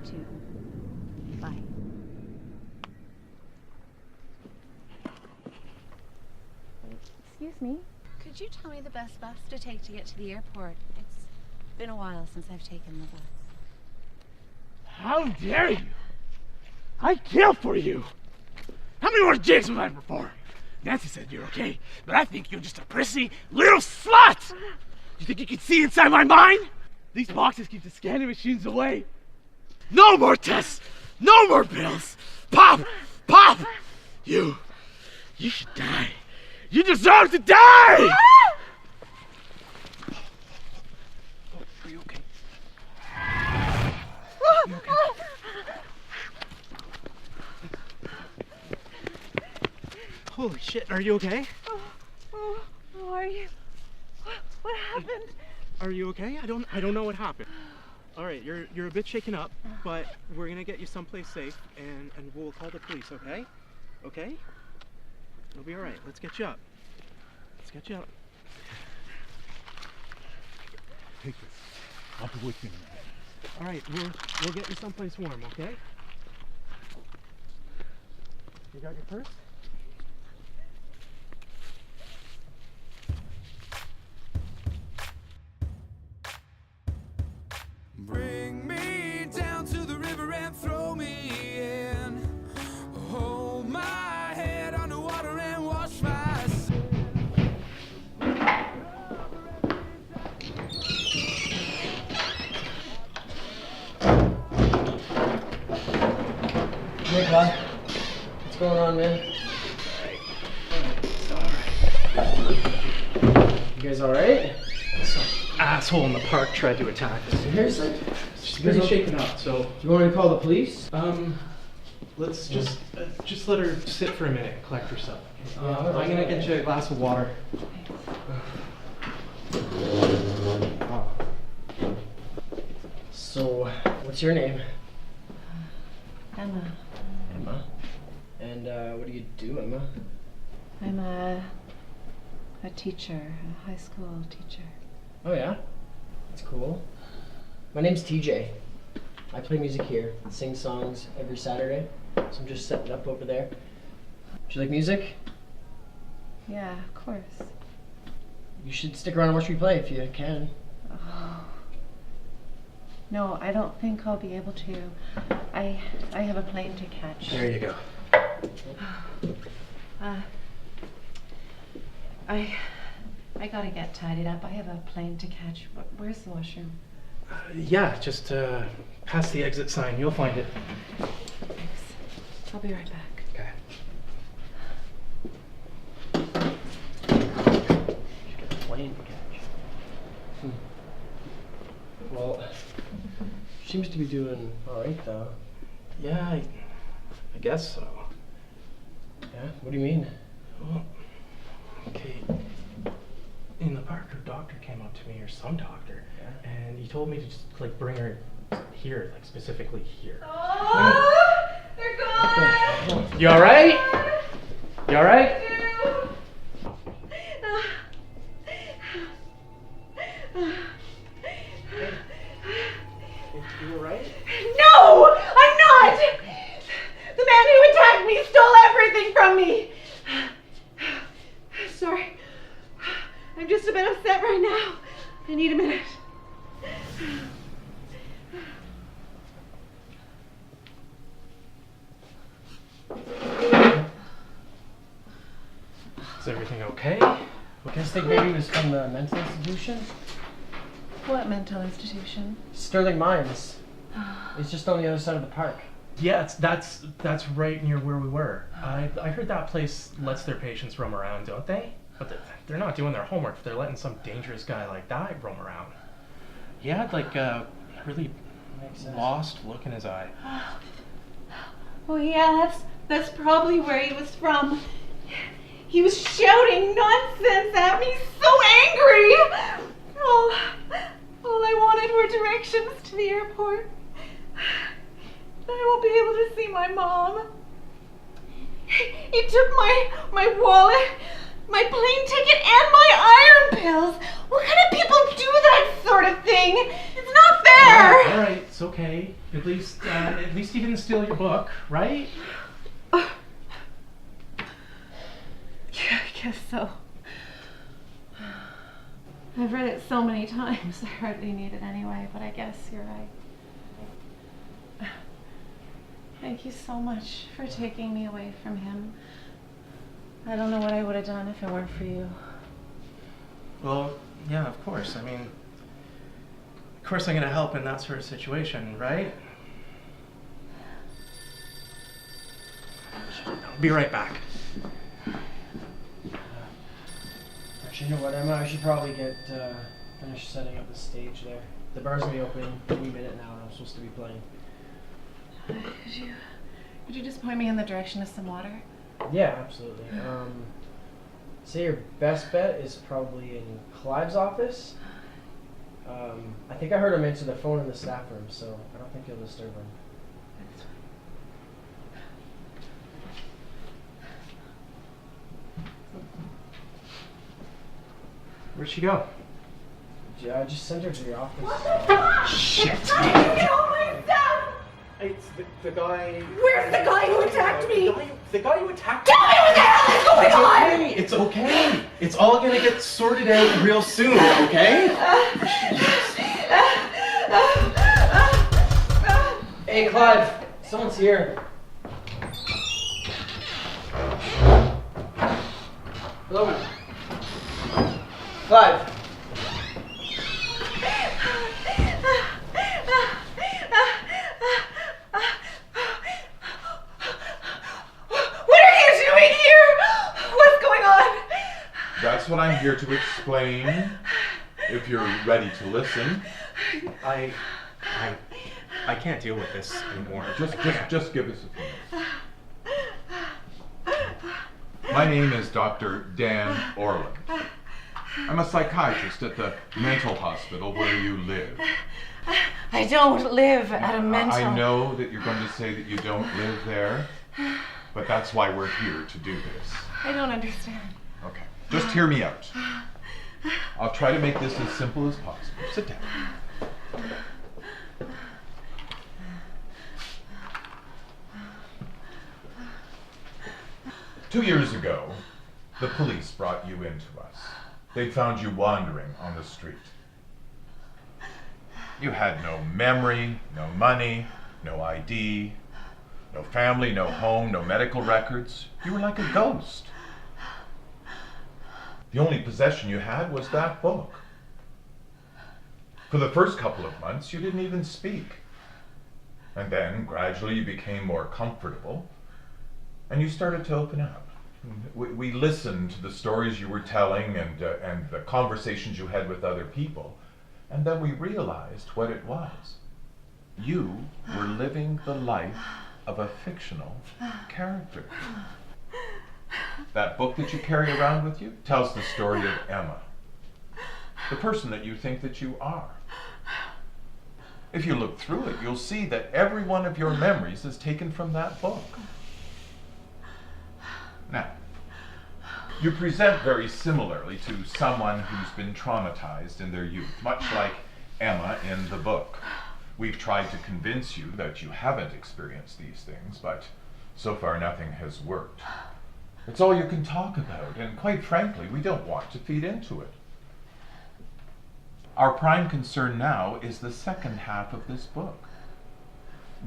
too. Bye. Excuse me. Could you tell me the best bus to take to get to the airport? It's been a while since I've taken the bus. How dare you! I care for you! How many more gigs have I performed? Nancy said you're okay, but I think you're just a prissy little slut! You think you can see inside my mind? These boxes keep the scanning machines away. No more tests! No more pills! Pop! Pop! You should die. You deserve to die! Oh, are you okay? Are you okay? Holy shit, are you okay? How are you? What happened? Are you okay? I don't know what happened. All right, you're a bit shaken up, but we're gonna get you someplace safe, and we'll call the police. Okay? Okay? It'll be all right. Let's get you up. Let's get you up. Take this. I'll be with you in a minute. All right, we'll get you someplace warm. Okay? You got your purse? Bring me down to the river and throw me in. Hold my head underwater and wash my sin. Hey, Clyde. What's going on, man? You guys alright? Some asshole in the park tried to attack us. Seriously? She's pretty shaken up, so You want me to call the police? let's just let her sit for a minute and collect herself. alright. I'm gonna get you a glass of water. So, what's your name? Emma. Emma. And what do you do, Emma? I'm a teacher, a high school teacher. Oh yeah? That's cool. My name's TJ. I play music here, sing songs every Saturday. So I'm just setting up over there. Do you like music? Yeah, of course. You should stick around and watch me play if you can. Oh. No, I don't think I'll be able to. I have a plane to catch. There you go. I gotta get tidied up. I have a plane to catch. Where's the washroom? Yeah, just past the exit sign. You'll find it. Thanks. I'll be right back. Okay. Plane to catch. Well, seems to be doing alright though. Yeah, I guess so. Yeah? What do you mean? Well, okay. In the park, her doctor came up to me, or some doctor, and he told me to just like bring her here, like specifically here. Oh, they're gone. You all right? You all right? You all right? No, I'm not. The man who attacked me stole everything from me. Sorry. I'm just a bit upset right now. I need a minute. Is everything okay? You guys think maybe he was from the mental institution? What mental institution? Sterling Mines. It's just on the other side of the park. Yeah, that's right near where we were. I heard that place lets their patients roam around, don't they? But they're not doing their homework if they're letting some dangerous guy like that roam around. He had like a really lost look in his eye. Oh yeah, that's probably where he was from. He was shouting nonsense at me, so angry. All I wanted were directions to the airport. I won't be able to see my mom. He took my wallet, my plane ticket, and my iron pills. What kind of people do that sort of thing? It's not fair. All right, it's okay. At least least he didn't steal your book, right? Yeah, I guess so. I've read it so many times, I hardly need it anyway, but I guess you're right. Thank you so much for taking me away from him. I don't know what I would have done if it weren't for you. Well, yeah, of course. I mean, of course I'm gonna help in that sort of situation, right? I'll be right back. Actually, you know what, Emma? I should probably get finished setting up the stage there. The bar's gonna be open any minute now, and I'm supposed to be playing. Could you just point me in the direction of some water? Yeah, absolutely. Say your best bet is probably in Clive's office. I think I heard him answer the phone in the staff room, so I don't think you'll disturb him. That's Where'd she go? Yeah, I just sent her to your office. Shit! Oh my stuff! It's the guy... Where's the guy who attacked me? The guy who attacked Tell me what the hell is going on! It's okay. It's all gonna get sorted out real soon, okay? Hey, Clive! Someone's here. Hello? Clive! What are you doing here? What's going on? That's what I'm here to explain, if you're ready to listen. I can't deal with this anymore. Just give us a few minutes. My name is Dr. Dan Orland. I'm a psychiatrist at the mental hospital where you live. I don't live at a mental... I know that you're going to say that you don't live there, but that's why we're here to do this. I don't understand. Okay, just hear me out. I'll try to make this as simple as possible. Sit down. 2 years ago, the police brought you into us. They found you wandering on the street. You had no memory, no money, no ID, no family, no home, no medical records. You were like a ghost. The only possession you had was that book. For the first couple of months, you didn't even speak. And then, gradually, you became more comfortable, and you started to open up. We listened to the stories you were telling and the conversations you had with other people, and then we realized what it was. You were living the life of a fictional character. That book that you carry around with you tells the story of Emma, the person that you think that you are. If you look through it, you'll see that every one of your memories is taken from that book. Now, you present very similarly to someone who's been traumatized in their youth, much like Emma in the book. We've tried to convince you that you haven't experienced these things, but so far nothing has worked. It's all you can talk about, and quite frankly, we don't want to feed into it. Our prime concern now is the second half of this book.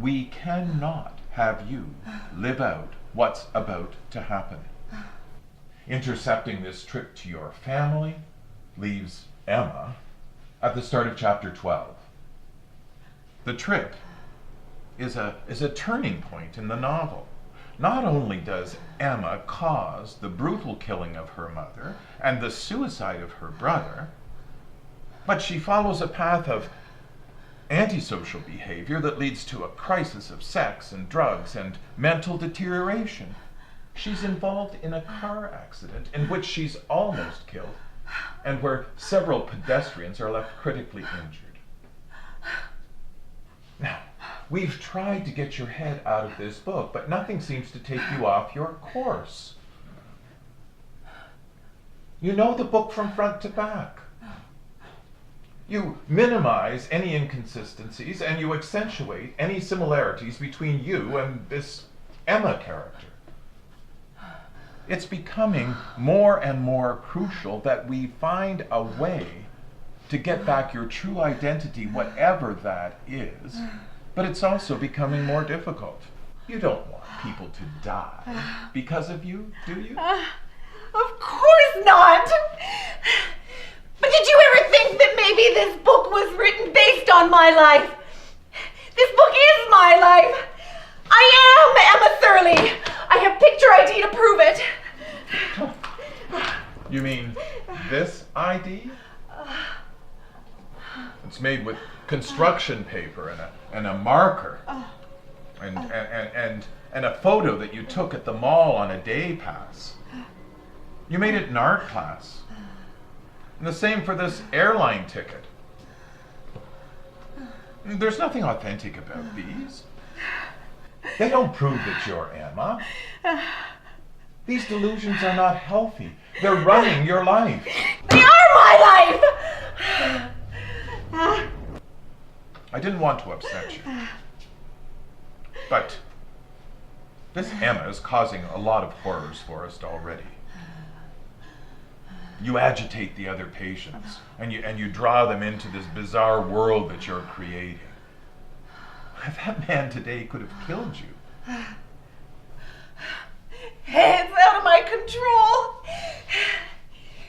We cannot have you live out what's about to happen. Intercepting this trip to your family leaves Emma at the start of chapter 12. The trip is a turning point in the novel. Not only does Emma cause the brutal killing of her mother and the suicide of her brother, but she follows a path of antisocial behavior that leads to a crisis of sex and drugs and mental deterioration. She's involved in a car accident in which she's almost killed and where several pedestrians are left critically injured. Now, we've tried to get your head out of this book, but nothing seems to take you off your course. You know the book from front to back. You minimize any inconsistencies and you accentuate any similarities between you and this Emma character. It's becoming more and more crucial that we find a way to get back your true identity, whatever that is, but it's also becoming more difficult. You don't want people to die because of you, do you? Of course not! But did you ever think that maybe this book was written based on my life? This book is my life! I am Emma Surley! I have picture ID to prove it! You mean this ID? It's made with construction paper and a marker and a photo that you took at the mall on a day pass. You made it in art class. And the same for this airline ticket. There's nothing authentic about these. They don't prove that you're Emma. These delusions are not healthy. They're running your life. They are my life! I didn't want to upset you. But this Emma is causing a lot of horrors for us already. You agitate the other patients, and you draw them into this bizarre world that you're creating. That man today could have killed you. It's out of my control.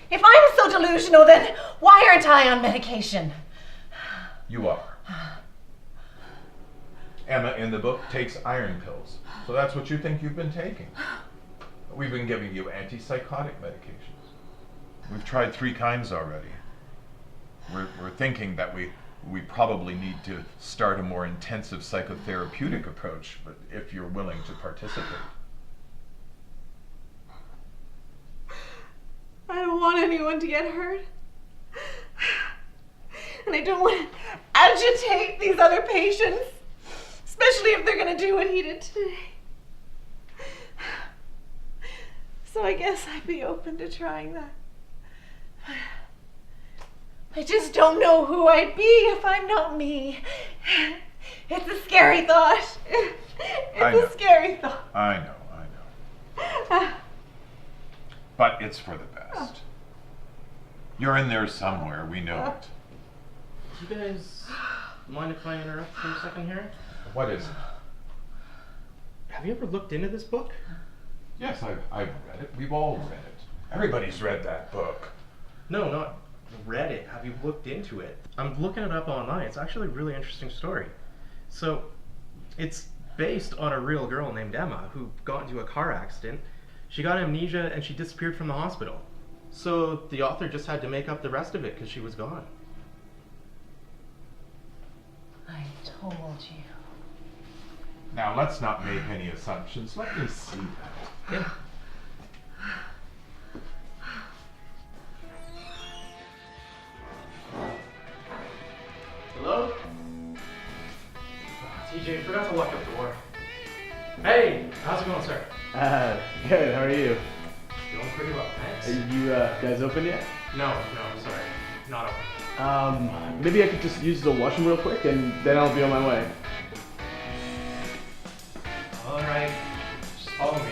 If I'm so delusional, then why aren't I on medication? You are. Emma in the book takes iron pills, so that's what you think you've been taking. We've been giving you antipsychotic medications. We've tried 3 kinds already. We're thinking that we probably need to start a more intensive psychotherapeutic approach, but if you're willing to participate. I don't want anyone to get hurt. And I don't want to agitate these other patients, especially if they're going to do what he did today. So I guess I'd be open to trying that. I just don't know who I'd be if I'm not me. It's a scary thought. It's a scary thought. I know. But it's for the best. You're in there somewhere, we know it. Do you guys mind if I interrupt for a second here? What is it? Have you ever looked into this book? Yes, I've read it. We've all read it. Everybody's read that book. No, not read it. Have you looked into it? I'm looking it up online. It's actually a really interesting story. So, it's based on a real girl named Emma who got into a car accident. She got amnesia and she disappeared from the hospital. So the author just had to make up the rest of it because she was gone. I told you. Now, let's not make any assumptions. Let me see that. Yeah. Hello? TJ, forgot to lock the door. Hey, how's it going, sir? Good, how are you? Doing pretty well, thanks. Are you guys open yet? No, sorry. Not open. Maybe I could just use the washroom real quick and then I'll be on my way. Alright, just follow me.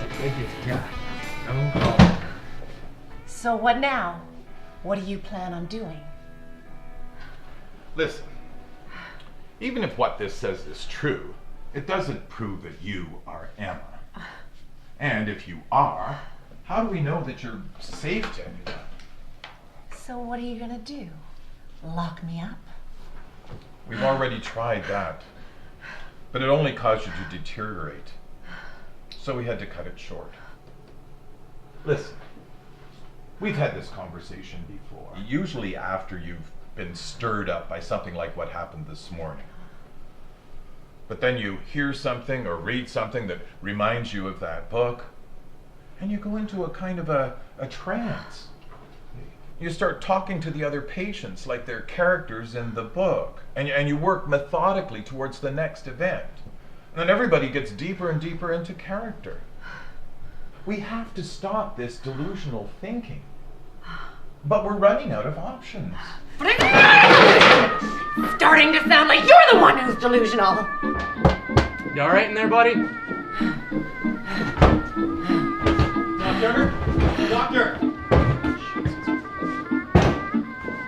Thank you. Yeah. No problem. So what now? What do you plan on doing? Listen, even if what this says is true, it doesn't prove that you are Emma. And if you are, how do we know that you're safe to anyone? So what are you gonna do? Lock me up? We've already tried that, but it only caused you to deteriorate. So we had to cut it short. Listen, we've had this conversation before, usually after you've been stirred up by something like what happened this morning. But then you hear something or read something that reminds you of that book, and you go into a kind of a trance. You start talking to the other patients like they're characters in the book, and you work methodically towards the next event. And then everybody gets deeper and deeper into character. We have to stop this delusional thinking. But we're running out of options. Starting to sound like you're the one who's delusional. You alright in there, buddy? Doctor? Doctor!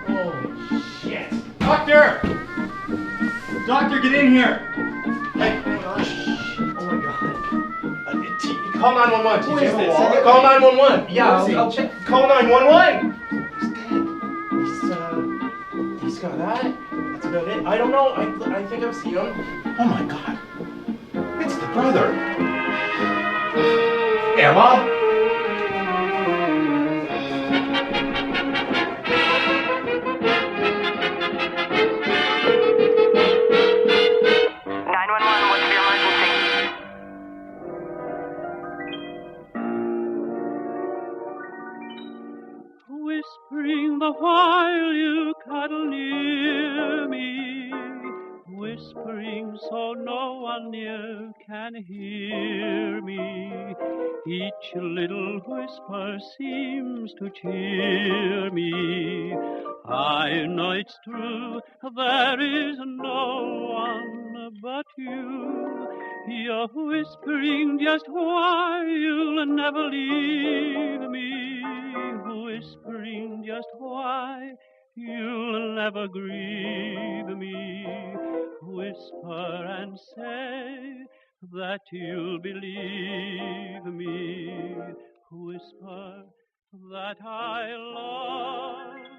Holy shit. Doctor! Doctor, get in here! Hey, oh my god. Call 911, Who is TJ. this? Call 911. Yeah, Who is he? I'll check. Call 911. He's got that. That's about it. I don't know. I think I've seen him. Oh my God. It's the brother. Emma? Whispering the while you cuddle near me, whispering so no one near can hear me. Each little whisper seems to cheer me. I know it's true, there is no one but you. You're whispering just why you'll never leave me, whispering just why you'll never grieve me. Whisper and say that you'll believe me. Whisper that I love